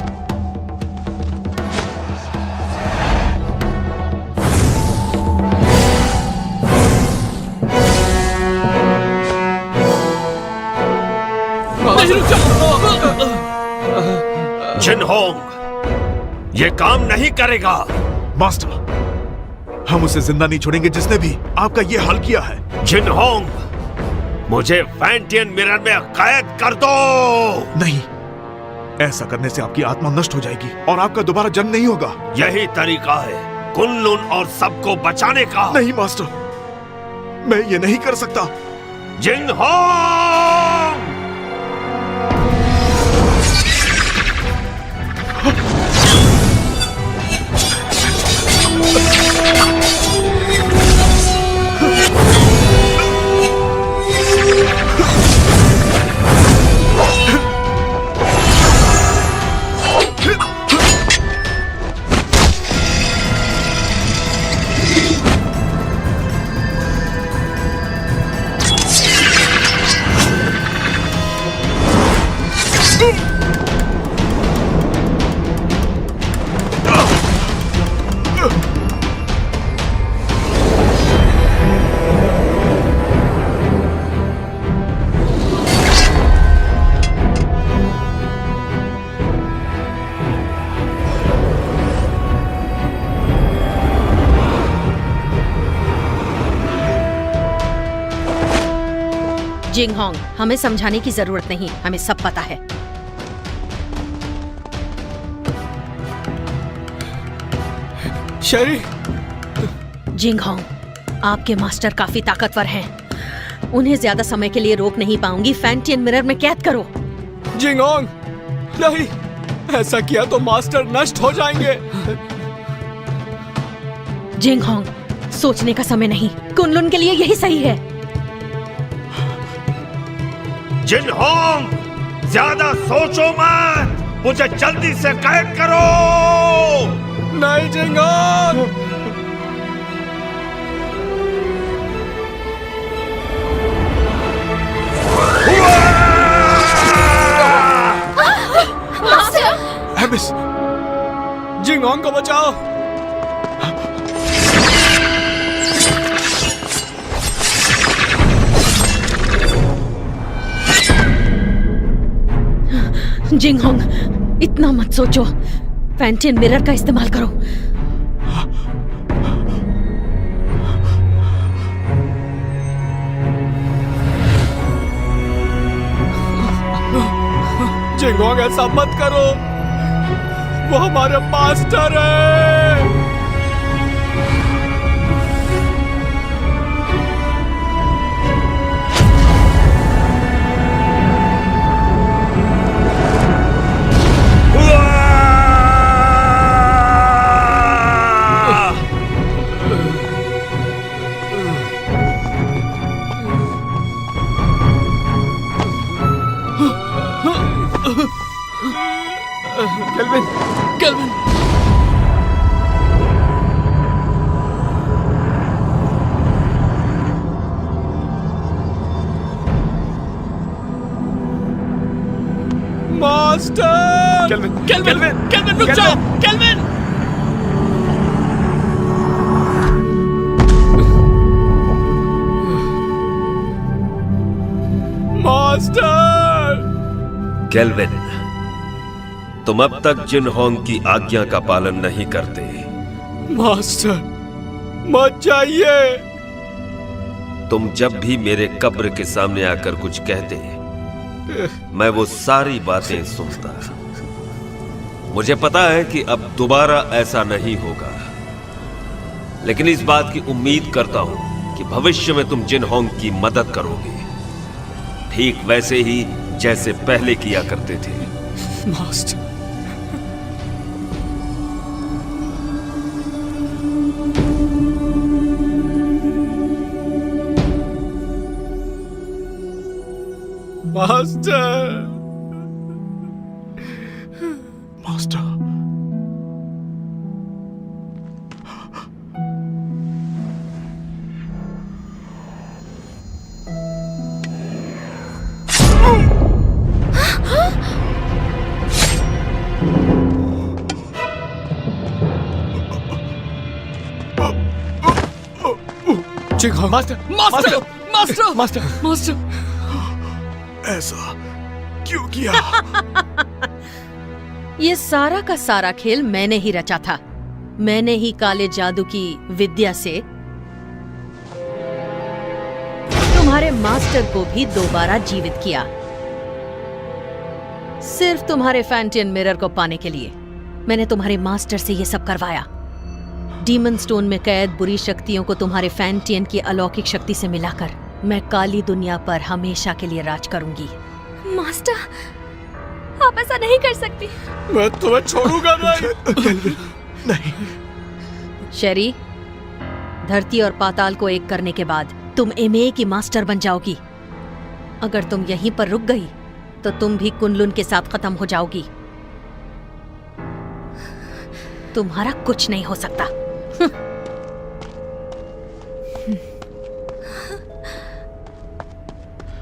जिनहोंग, ये काम नहीं करेगा। मास्टर, हम उसे जिंदा नहीं छोड़ेंगे जिसने भी आपका ये हाल किया है। जिनहोंग, मुझे फैंटियन मिरर में कैद कर दो। नहीं, ऐसा करने से आपकी आत्मा नष्ट हो जाएगी और आपका दोबारा जन्म नहीं होगा। यही तरीका है कुन-लुन और सबको बचाने का। नहीं मास्टर, मैं ये नहीं कर सकता। जिन-होंग! जिंगहोंग, हमें समझाने की जरूरत नहीं, हमें सब पता है। शेरी। जिंगहोंग, आपके मास्टर काफी ताकतवर हैं। उन्हें ज्यादा समय के लिए रोक नहीं पाऊंगी। फैंटियन मिरर में कैद करो। जिंगहोंग, नहीं, ऐसा किया तो मास्टर नष्ट हो जाएंगे। जिंगहोंग, सोचने का समय नहीं, कुन-लुन के लिए यही सही है। जिन-होंग, ज्यादा सोचो मत, मुझे जल्दी से कैद करो। नहीं जिंगहोंग। एबिस, जिंगहोंग को बचाओ। जिंगहोंग, इतना मत सोचो, फैंटियन मिरर का इस्तेमाल करो। जिंगहोंग, ऐसा मत करो, वो हमारे मास्टर है। Kelvin, kelvin. Master! Kelvin, kelvin, kelvin, रुक जाओ, केल्विन! मास्टर! केल्विन, तुम अब तक जिन-होंग की आज्ञा का पालन नहीं करते। मास्टर, मत जाइए। तुम जब भी मेरे कब्र के सामने आकर कुछ कहते, मैं वो सारी बातें सुनता। मुझे पता है कि अब दोबारा ऐसा नहीं होगा, लेकिन इस बात की उम्मीद करता हूं कि भविष्य में तुम जिन-होंग की मदद करोगे, ठीक वैसे ही जैसे पहले किया करते थे। Master, master, master, Jinghong, master, master, master, master, master. ऐसा क्यों किया? ये सारा का सारा खेल मैंने ही रचा था। मैंने ही काले जादू की विद्या से तुम्हारे मास्टर को भी दोबारा जीवित किया। सिर्फ तुम्हारे फैंटियन मिरर को पाने के लिए मैंने तुम्हारे मास्टर से ये सब करवाया। डीमन स्टोन में कैद बुरी शक्तियों को तुम्हारे फैंटियन की अलौकिक शक्ति से मिलाकर मैं काली दुनिया पर हमेशा के लिए राज करूंगी। मास्टर, आप ऐसा नहीं कर सकती। मैं तुम्हें छोड़ूंगा नहीं। नहीं। शेरी, धरती और पाताल को एक करने के बाद तुम एमए की मास्टर बन जाओगी। अगर तुम यहीं पर रुक गई तो तुम भी कुनलुन के साथ खत्म हो जाओगी। तुम्हारा कुछ नहीं हो सकता।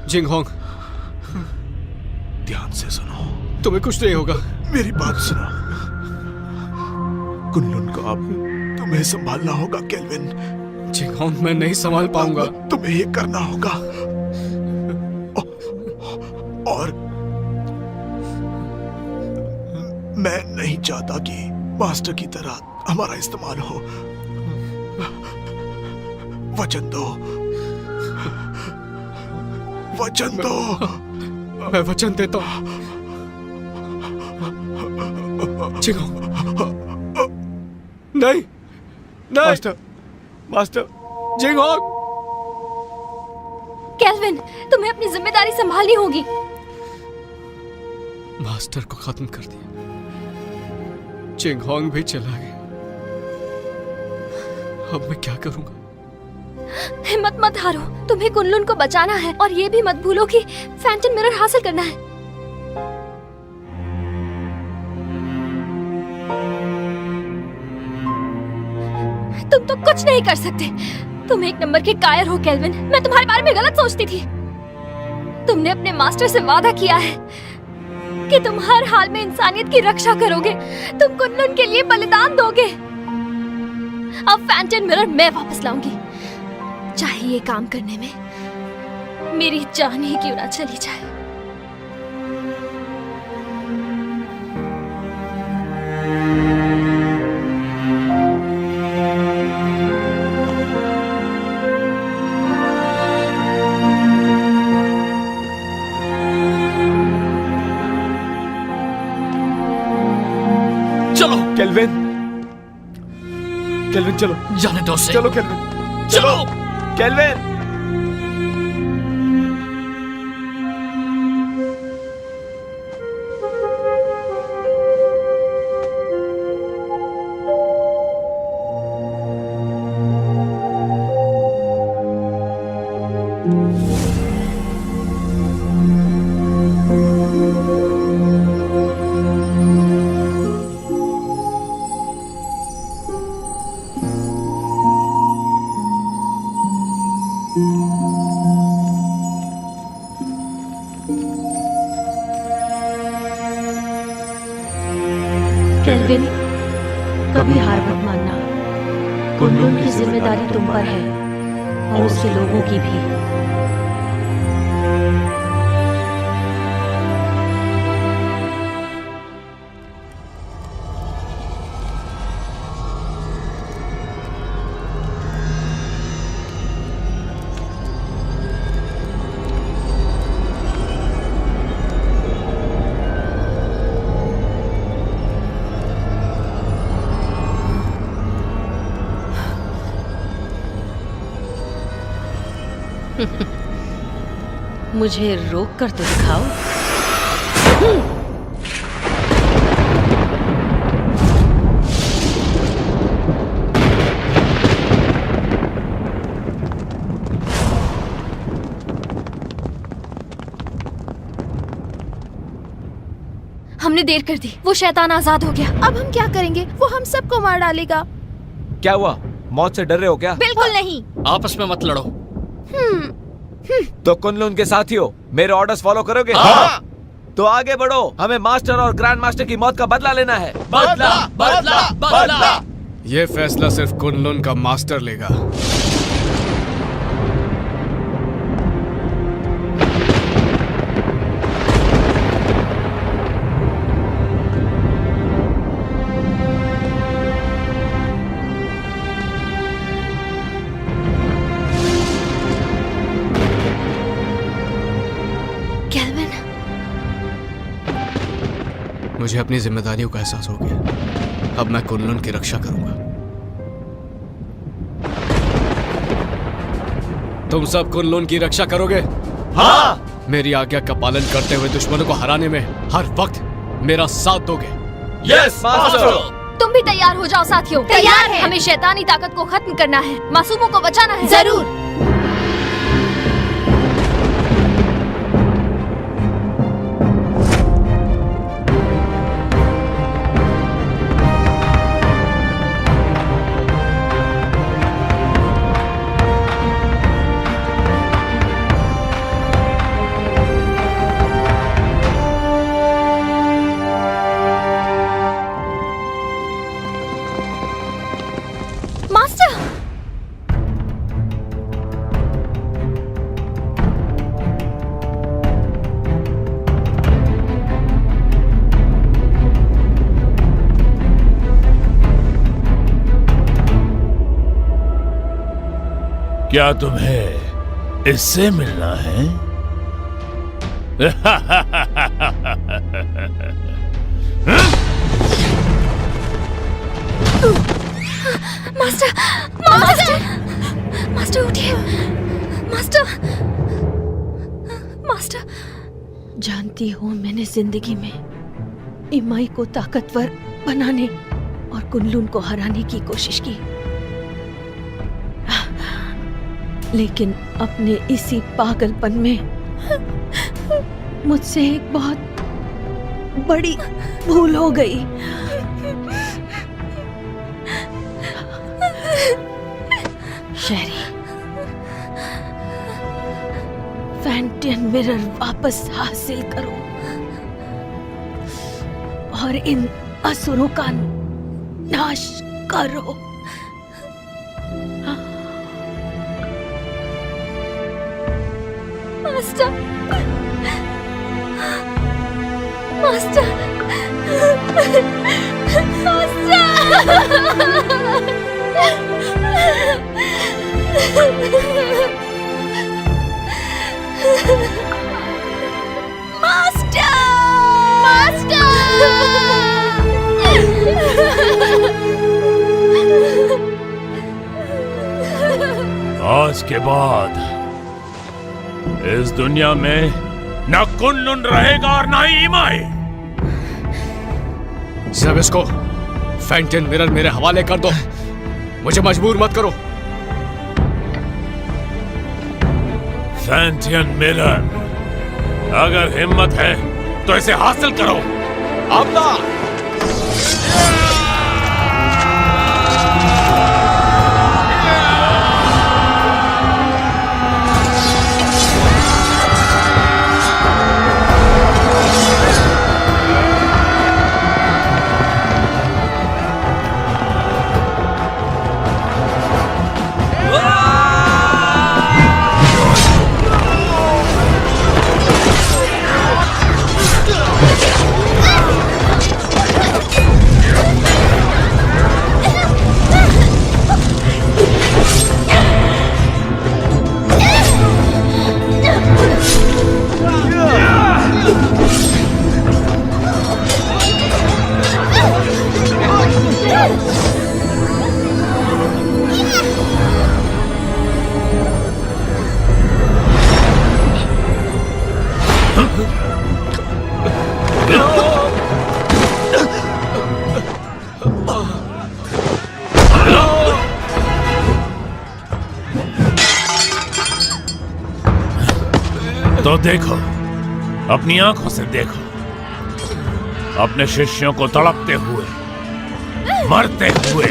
जिंगहोंग, ध्यान से सुनो। तुम्हें कुछ नहीं होगा। मेरी बात सुनो। कुनलुन को अब तुम्हें संभालना होगा केल्विन। जिंगहोंग, मैं नहीं संभाल पाऊंगा। तुम्हें ये करना होगा। और मैं नहीं चाहता कि मास्टर की तरह हमारा इस्तेमाल हो। वचन दो, वचन दो। मैं वचन देता हूं। नहीं, नहीं। Master, master. जिंगहोंग, केल्विन, तुम्हें अपनी जिम्मेदारी संभालनी होगी। मास्टर को खत्म कर दिया, जिंगहोंग भी चला गया। अब मैं क्या करूंगा? हिम्मत मत हारो, तुम्हें कुनलुन को बचाना है और ये भी मत भूलो कि फैंटम मिरर हासिल करना है। तुम तो कुछ नहीं कर सकते। तुम एक नंबर के कायर हो केल्विन। मैं तुम्हारे बारे में गलत सोचती थी। तुमने अपने मास्टर से वादा किया है कि तुम हर हाल में इंसानियत की रक्षा करोगे। तुम कुनलुन के लिए बलिदान दोगे। अब फैंटम मिरर मैं वापस लाऊंगी, चाहे ये काम करने में मेरी जान ही क्यों ना चली जाए। चलो केल्विन, केल्विन चलो। जाने दो उसे। चलो केल्विन, चलो केल्विन। केल्विन, कभी हार मत मानना। कुनलुन की जिम्मेदारी तुम पर है और उसके लोगों की भी। मुझे रोक कर तो दिखाओ। हमने देर कर दी। वो शैतान आजाद हो गया। अब हम क्या करेंगे? वो हम सबको मार डालेगा। क्या हुआ? मौत से डर रहे हो क्या? बिल्कुल नहीं। आपस में मत लड़ो। तो कुनलुन के साथी हो, मेरे ऑर्डर्स फॉलो करोगे? हाँ। तो आगे बढ़ो, हमें मास्टर और ग्रैंड मास्टर की मौत का बदला लेना है। बदला, बदला, बदला। ये फैसला सिर्फ कुनलुन का मास्टर लेगा। मुझे अपनी जिम्मेदारियों का एहसास हो गया। अब मैं कुनलुन की रक्षा करूंगा। तुम सब कुनलुन की रक्षा करोगे? हाँ। मेरी आज्ञा का पालन करते हुए दुश्मनों को हराने में हर वक्त मेरा साथ दोगे? Yes master. तुम भी तैयार हो जाओ साथियों। तैयार है। हमें शैतानी ताकत को खत्म करना है, मासूमों को बचाना है। जरूर। क्या तुम्हें इससे मिलना है? मास्टर, मास्टर, मास्टर उठिए। Master, master. जानती हूँ मैंने जिंदगी में इमाई को ताकतवर बनाने और कुनलुन को हराने की कोशिश की, लेकिन अपने इसी पागलपन में मुझसे एक बहुत बड़ी भूल हो गई। शेरी, फैंटियन मिरर वापस हासिल करो और इन असुरों का नाश करो। मास्टर, मास्टर, आज के बाद इस दुनिया में न कुनलुन रहेगा और न ही इमाई। सब इसको फैंटियन मिरर मेरे हवाले कर दो, मुझे मजबूर मत करो। फैंटियन मिरर, अगर हिम्मत है तो इसे हासिल करो। अब ना। तो देखो, अपनी आंखों से देखो, अपने शिष्यों को तड़पते हुए, मरते हुए।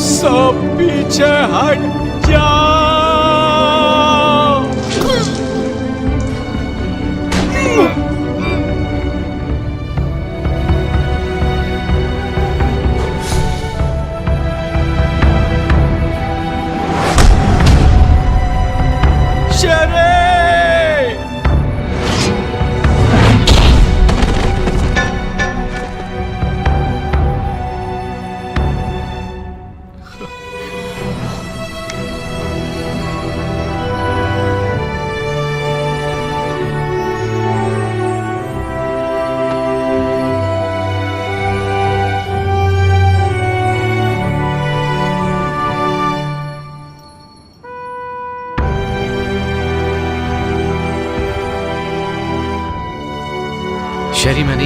सब पीछे हट जाओ।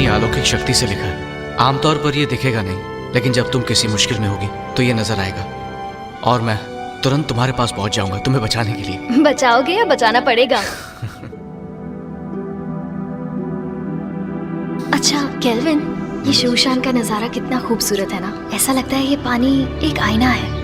अपनी अलौकिक शक्ति से लिखा है। आमतौर पर यह दिखेगा नहीं, लेकिन जब तुम किसी मुश्किल में होगी तो ये नजर आएगा और मैं तुरंत तुम्हारे पास पहुंच जाऊंगा तुम्हें बचाने के लिए। बचाओगे या बचाना पड़ेगा? अच्छा केल्विन, ये शूशान का नजारा कितना खूबसूरत है ना। ऐसा लगता है ये पानी एक आईना है।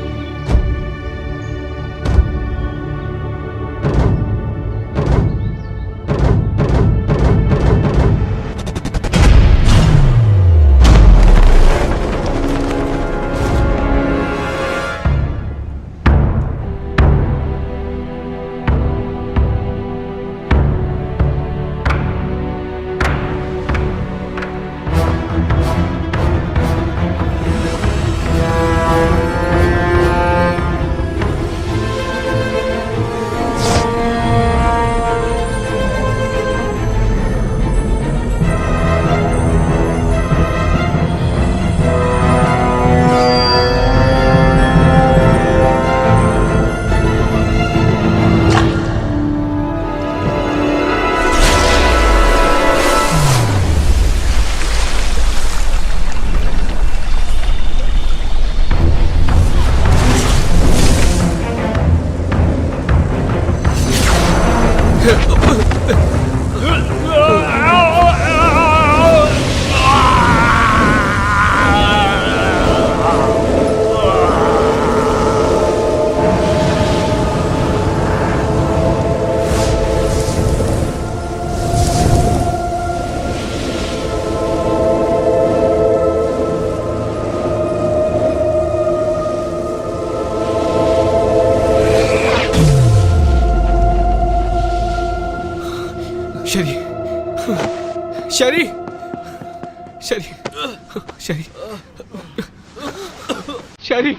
शरी, शरी, शरी, शरी,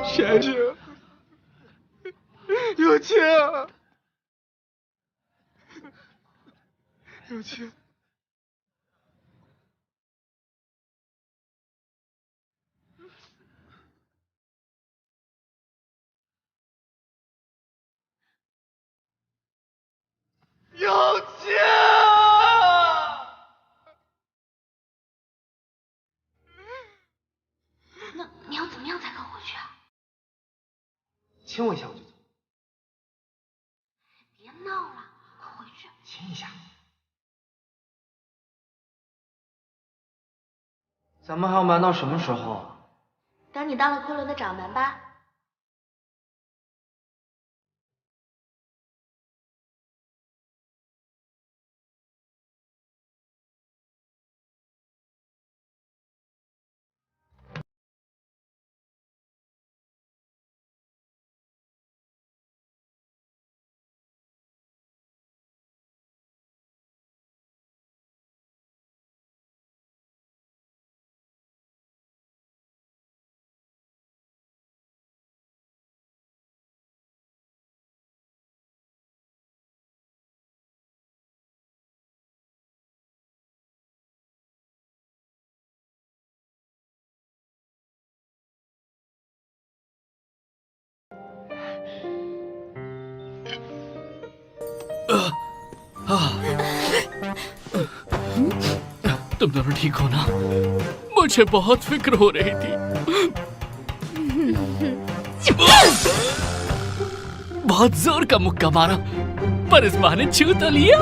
शरी, 有钱，有钱。有钱！那你要怎么样才肯回去啊？亲我一下我就走。别闹了，快回去。亲一下。咱们还要瞒到什么时候？等你当了昆仑的掌门吧。तुम दोनों ठीक हो ना? मुझे बहुत फिक्र हो रही थी। बहुत जोर का मुक्का मारा, पर इस बहाने छू तो लिया।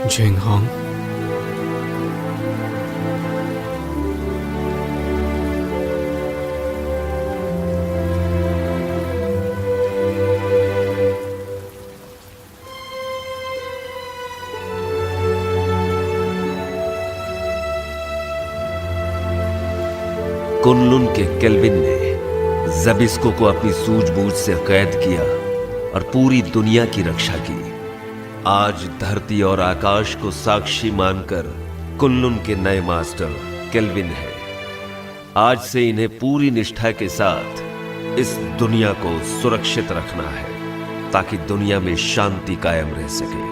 जिंगहोंग, कुनलुन के केल्विन ने जबिस्को को अपनी सूझबूझ से कैद किया और पूरी दुनिया की रक्षा की। आज धरती और आकाश को साक्षी मानकर कुनलुन के नए मास्टर केल्विन है। आज से इन्हें पूरी निष्ठा के साथ इस दुनिया को सुरक्षित रखना है ताकि दुनिया में शांति कायम रह सके।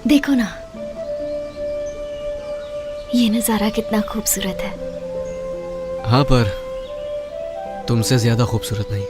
देखो ना, ये नजारा कितना खूबसूरत है। हाँ, पर तुमसे ज्यादा खूबसूरत नहीं।